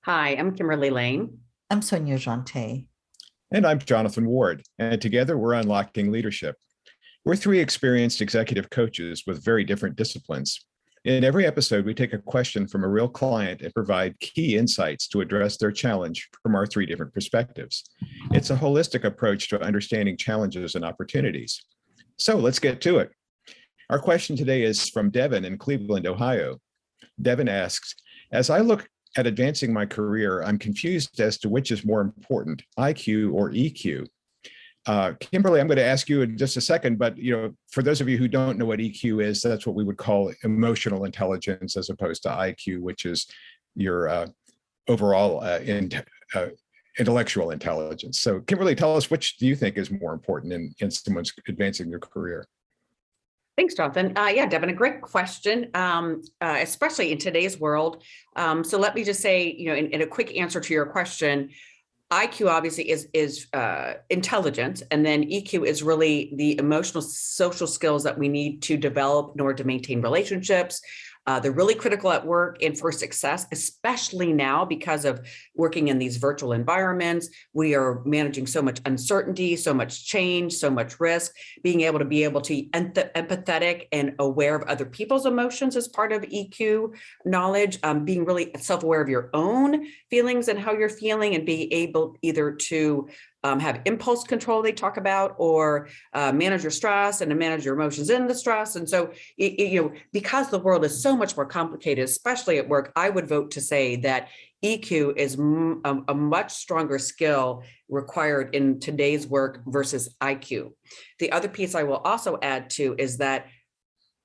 Hi, I'm Kimberly Lane. I'm Sonia Jante. And I'm Jonathan Ward, and together we're unlocking leadership. We're three experienced executive coaches with very different disciplines. In every episode, we take a question from a real client and provide key insights to address their challenge from our three different perspectives. It's a holistic approach to understanding challenges and opportunities. So let's get to it. Our question today is from Devin in Cleveland, Ohio. Devin asks, as I look at advancing my career, I'm confused as to which is more important, IQ or EQ. Kimberly, I'm going to ask you in just a second, but for those of you who don't know what EQ is, that's what we would call emotional intelligence, as opposed to IQ, which is your overall intellectual intelligence. So, Kimberly, tell us, which do you think is more important in someone's advancing their career? Thanks, Jonathan. Yeah, Devin, a great question, especially in today's world. So let me just say, in a quick answer to your question, IQ obviously is intelligence, and then EQ is really the emotional social skills that we need to develop in order to maintain relationships. They're really critical at work and for success, especially now because of working in these virtual environments. We are managing so much uncertainty, so much change, so much risk. Being able to be empathetic and aware of other people's emotions is part of EQ knowledge. Being really self-aware of your own feelings and how you're feeling, and being able either to have impulse control they talk about, or manage your stress and to manage your emotions in the stress. And so, because the world is so much more complicated, especially at work, I would vote to say that EQ is a much stronger skill required in today's work versus IQ. The other piece I will also add to is that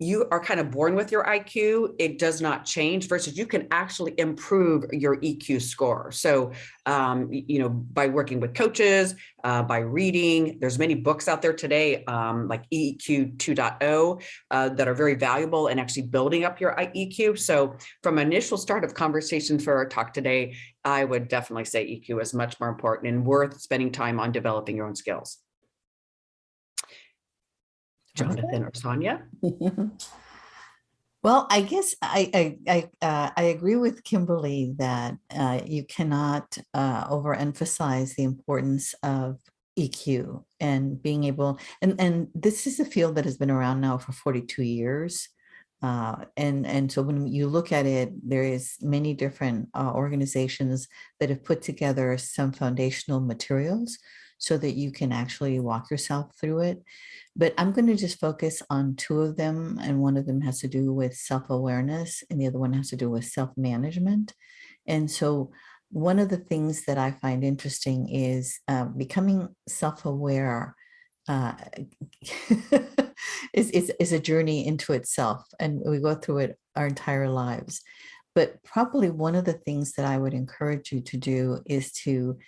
you are kind of born with your IQ. It does not change, versus you can actually improve your EQ score. So, by working with coaches, by reading, there's many books out there today, like EQ 2.0, that are very valuable in actually building up your EQ. So from initial start of conversation for our talk today, I would definitely say EQ is much more important and worth spending time on developing your own skills. Jonathan or Sonia? Well, I guess I agree with Kimberly that you cannot overemphasize the importance of EQ and being able, and this is a field that has been around now for 42 years. And so when you look at it, there is many different organizations that have put together some foundational materials so that you can actually walk yourself through it. But I'm going to just focus on two of them, and one of them has to do with self-awareness, and the other one has to do with self-management. And so one of the things that I find interesting is becoming self-aware uh, is a journey into itself, and we go through it our entire lives. But probably one of the things that I would encourage you to do is to,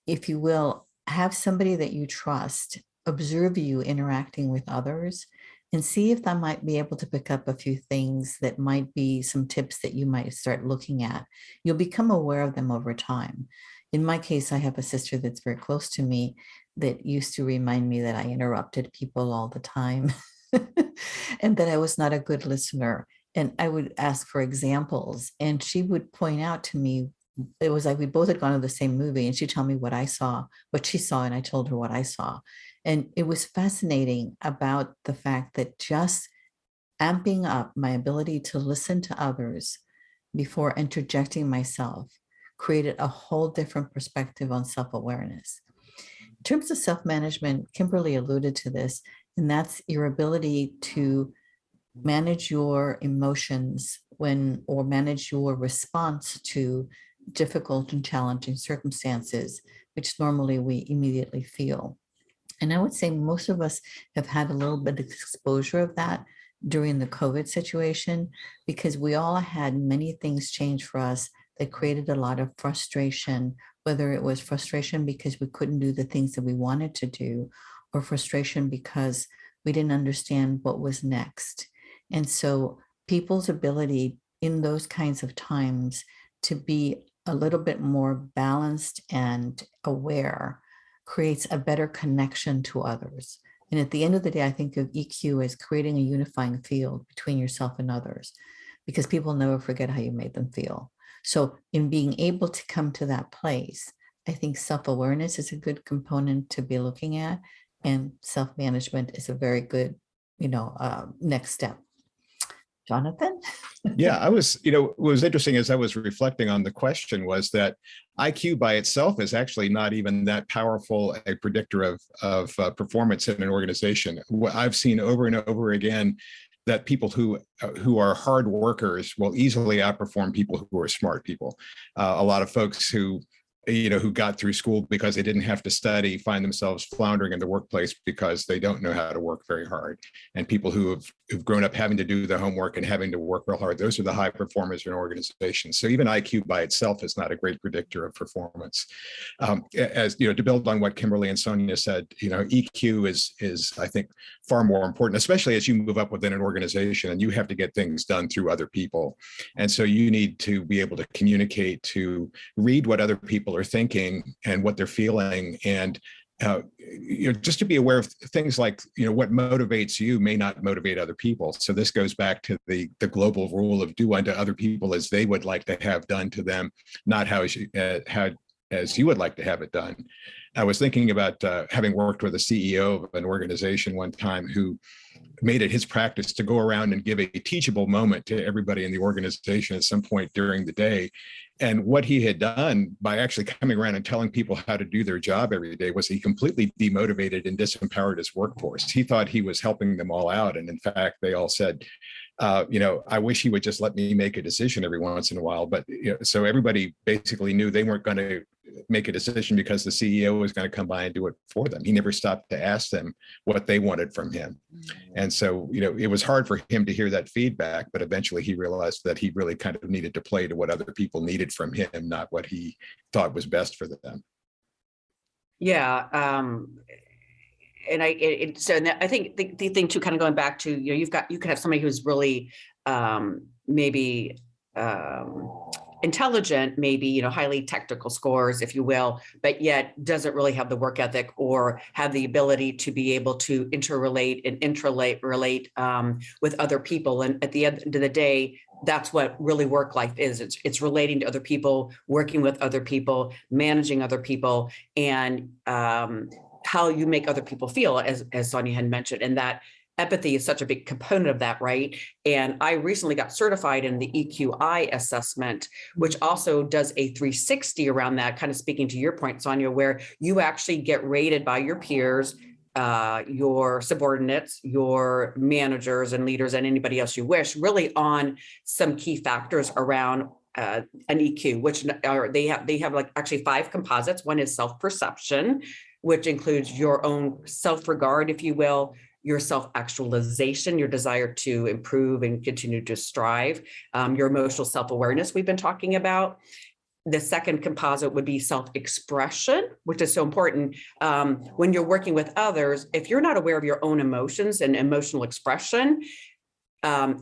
if you will, have somebody that you trust observe you interacting with others and see if that might be able to pick up a few things that might be some tips that you might start looking at. You'll become aware of them over time. In my case, I have a sister that's very close to me that used to remind me that I interrupted people all the time and that I was not a good listener. And I would ask for examples, and she would point out to me, it was like we both had gone to the same movie, and she'd tell me what I saw, what she saw, and I told her what I saw. And it was fascinating about the fact that just amping up my ability to listen to others before interjecting myself created a whole different perspective on self-awareness. In terms of self-management, Kimberly alluded to this, and that's your ability to manage your emotions or manage your response to difficult and challenging circumstances, which normally we immediately feel. And I would say most of us have had a little bit of exposure of that during the COVID situation, because we all had many things change for us that created a lot of frustration, whether it was frustration because we couldn't do the things that we wanted to do, or frustration because we didn't understand what was next. And so people's ability in those kinds of times to be a little bit more balanced and aware creates a better connection to others. And at the end of the day, I think of EQ as creating a unifying field between yourself and others. because people never forget how you made them feel. So in being able to come to that place, I think self-awareness is a good component to be looking at, and self-management is a very good, next step. Jonathan? Yeah, I was, what was interesting as I was reflecting on the question was that IQ by itself is actually not even that powerful a predictor of performance in an organization. What I've seen over and over again that people who are hard workers will easily outperform people who are smart people. A lot of folks who got through school because they didn't have to study find themselves floundering in the workplace because they don't know how to work very hard. And people who've grown up having to do the homework and having to work real hard, those are the high performers in organizations. So even IQ by itself is not a great predictor of performance. As to build on what Kimberly and Sonia said, EQ is I think far more important, especially as you move up within an organization and you have to get things done through other people. And so you need to be able to communicate, to read what other people are thinking and what they're feeling, and just to be aware of things like what motivates you may not motivate other people. So this goes back to the global rule of do unto other people as they would like to have done to them, not how as you would like to have it done. I was thinking about having worked with a CEO of an organization one time who made it his practice to go around and give a teachable moment to everybody in the organization at some point during the day. And what he had done by actually coming around and telling people how to do their job every day was he completely demotivated and disempowered his workforce. He thought he was helping them all out. And in fact, they all said, I wish he would just let me make a decision every once in a while. But so everybody basically knew they weren't going to make a decision because the CEO was going to come by and do it for them. He never stopped to ask them what they wanted from him. And so, it was hard for him to hear that feedback, but eventually he realized that he really kind of needed to play to what other people needed from him, not what he thought was best for them. Yeah. And I think the thing too, kind of going back to, you could have somebody who's really maybe intelligent, maybe, highly technical scores, if you will, but yet doesn't really have the work ethic or have the ability to be able to interrelate and interrelate with other people. And at the end of the day, that's what really work life is. It's relating to other people, working with other people, managing other people, and how you make other people feel, as Sonia had mentioned, and that empathy is such a big component of that, right? And I recently got certified in the EQI assessment, which also does a 360 around that, kind of speaking to your point, Sonia, where you actually get rated by your peers, your subordinates, your managers and leaders, and anybody else you wish, really on some key factors around an EQ, which they have like actually 5 composites. One is self-perception, which includes your own self-regard, if you will, your self-actualization, your desire to improve and continue to strive, your emotional self-awareness we've been talking about. The second composite would be self-expression, which is so important. When you're working with others, if you're not aware of your own emotions and emotional expression,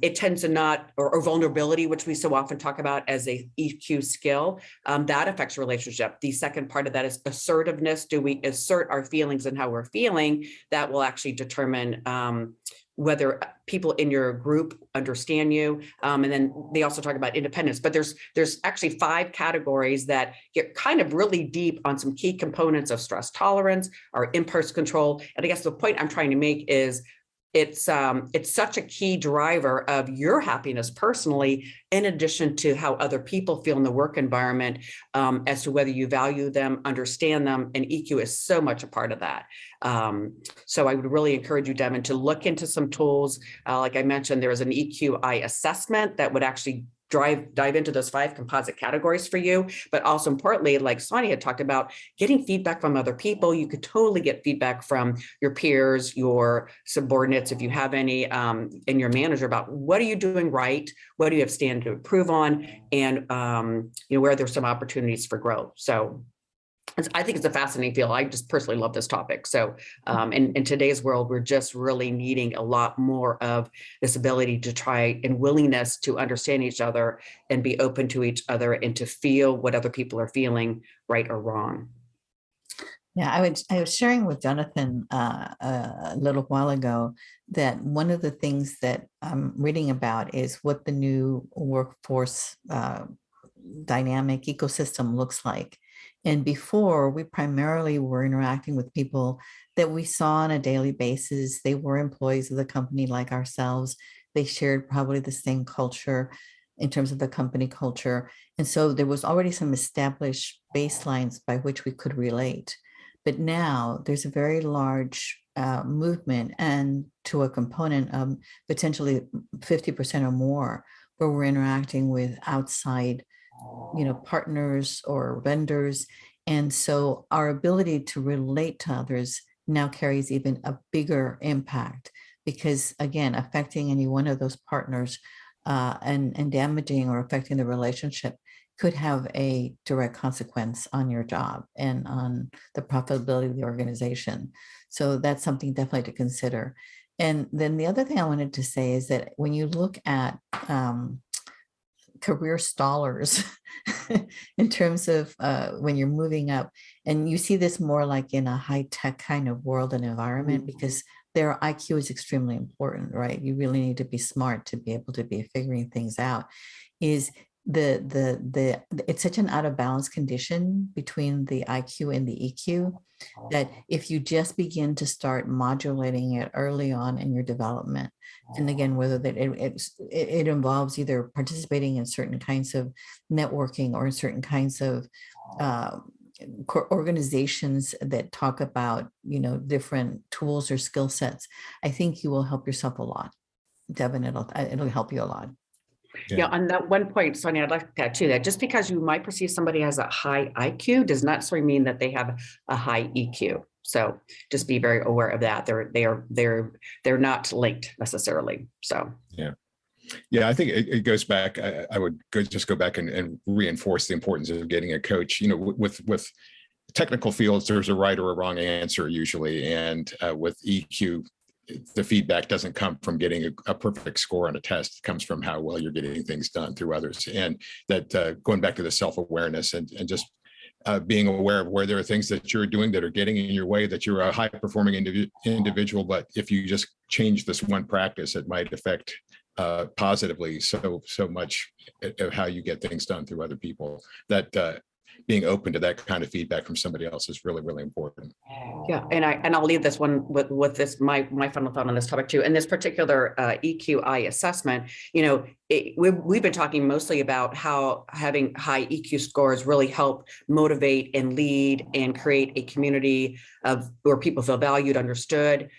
it tends to not, or vulnerability, which we so often talk about as a EQ skill, that affects relationship. The second part of that is assertiveness. Do we assert our feelings and how we're feeling? That will actually determine whether people in your group understand you. And then they also talk about independence, but there's actually 5 categories that get kind of really deep on some key components of stress tolerance, or impulse control. And I guess the point I'm trying to make is it's such a key driver of your happiness personally, in addition to how other people feel in the work environment, as to whether you value them, understand them, and EQ is so much a part of that. So I would really encourage you, Devin, to look into some tools. Like I mentioned, there is an EQI assessment that would actually dive into those 5 composite categories for you, but also importantly, like Sonia had talked about, getting feedback from other people. You could totally get feedback from your peers, your subordinates, if you have any, and your manager about what are you doing right, what do you have stand to improve on, and where there's some opportunities for growth. So I think it's a fascinating field. I just personally love this topic. So in today's world, we're just really needing a lot more of this ability to try and willingness to understand each other and be open to each other and to feel what other people are feeling, right or wrong. Yeah, I was sharing with Jonathan a little while ago that one of the things that I'm reading about is what the new workforce dynamic ecosystem looks like. And before, we primarily were interacting with people that we saw on a daily basis. They were employees of the company like ourselves. They shared probably the same culture in terms of the company culture. And so there was already some established baselines by which we could relate. But now there's a very large movement and to a component of potentially 50% or more where we're interacting with outside, partners or vendors. And so our ability to relate to others now carries even a bigger impact because again, affecting any one of those partners and damaging or affecting the relationship could have a direct consequence on your job and on the profitability of the organization. So that's something definitely to consider. And then the other thing I wanted to say is that when you look at career stallers in terms of when you're moving up, and you see this more like in a high tech kind of world and environment because their IQ is extremely important, right? You really need to be smart to be able to be figuring things out. Is the it's such an out of balance condition between the IQ and the EQ that if you just begin to start modulating it early on in your development, and again, whether that it involves either participating in certain kinds of networking or in certain kinds of organizations that talk about, different tools or skill sets, I think you will help yourself a lot. Devin, it'll help you a lot. Yeah, on that one point, Sonia, I'd like to add to that. Just because you might perceive somebody has a high IQ does not necessarily mean that they have a high EQ. So just be very aware of that. They're not linked necessarily. So yeah, I think it goes back. I would just go back and reinforce the importance of getting a coach. With technical fields, there's a right or a wrong answer usually, and with EQ, the feedback doesn't come from getting a perfect score on a test. It comes from how well you're getting things done through others. And that going back to the self-awareness and just being aware of where there are things that you're doing that are getting in your way, that you're a high performing individual. But if you just change this one practice, it might affect positively so much of how you get things done through other people. That being open to that kind of feedback from somebody else is really, really important. yeah, and I'll leave this one with this my final thought on this topic too. In this particular EQI assessment, we've been talking mostly about how having high EQ scores really help motivate and lead and create a community of where people feel valued, understood,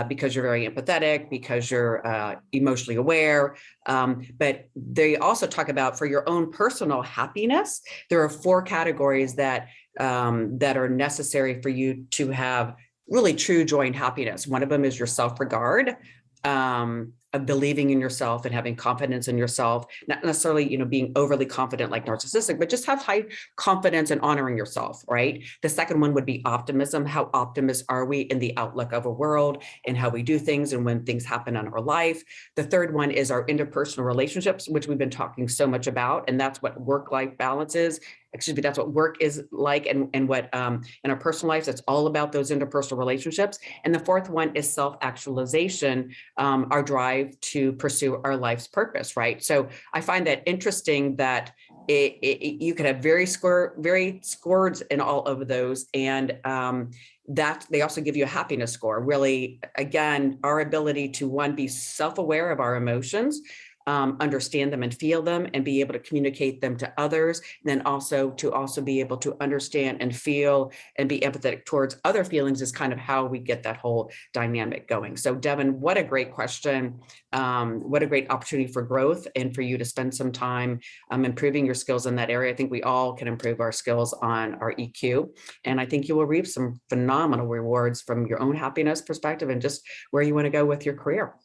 because you're very empathetic, because you're emotionally aware. But they also talk about for your own personal happiness, there are 4 categories that are necessary for you to have really true joy and happiness. One of them is your self-regard, of believing in yourself and having confidence in yourself, not necessarily, being overly confident like narcissistic, but just have high confidence and honoring yourself, right? The second one would be optimism. How optimistic are we in the outlook of a world and how we do things and when things happen in our life? The third one is our interpersonal relationships, which we've been talking so much about, and that's what work-life balance is. That's what work is like, and what in our personal lives, it's all about those interpersonal relationships. And the fourth one is self-actualization, our drive to pursue our life's purpose, right? So I find that interesting that you could have very scores in all of those, and that they also give you a happiness score. Really, again, our ability to, one, be self-aware of our emotions, understand them and feel them and be able to communicate them to others. And then also to be able to understand and feel and be empathetic towards other feelings is kind of how we get that whole dynamic going. So Devin, what a great question. What a great opportunity for growth and for you to spend some time improving your skills in that area. I think we all can improve our skills on our EQ. And I think you will reap some phenomenal rewards from your own happiness perspective and just where you want to go with your career.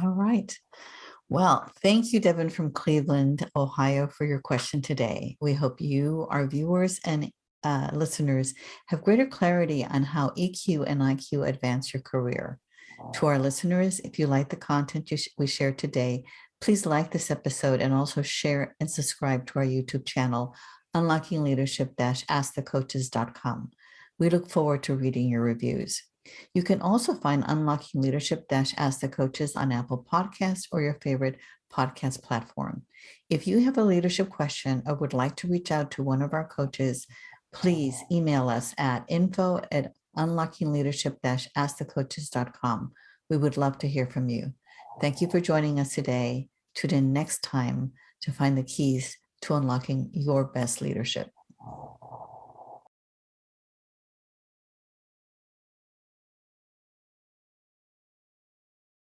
All right. Well, thank you, Devin from Cleveland, Ohio, for your question today. We hope you, our viewers and listeners, have greater clarity on how EQ and IQ advance your career. To our listeners, if you like the content we shared today, please like this episode and also share and subscribe to our YouTube channel unlockingleadership-askthecoaches.com. We look forward to reading your reviews. You can also find Unlocking Leadership-Ask the Coaches on Apple Podcasts or your favorite podcast platform. If you have a leadership question or would like to reach out to one of our coaches, please email us at info@unlockingleadership-askthecoaches.com. We would love to hear from you. Thank you for joining us today. Tune in next time to find the keys to unlocking your best leadership.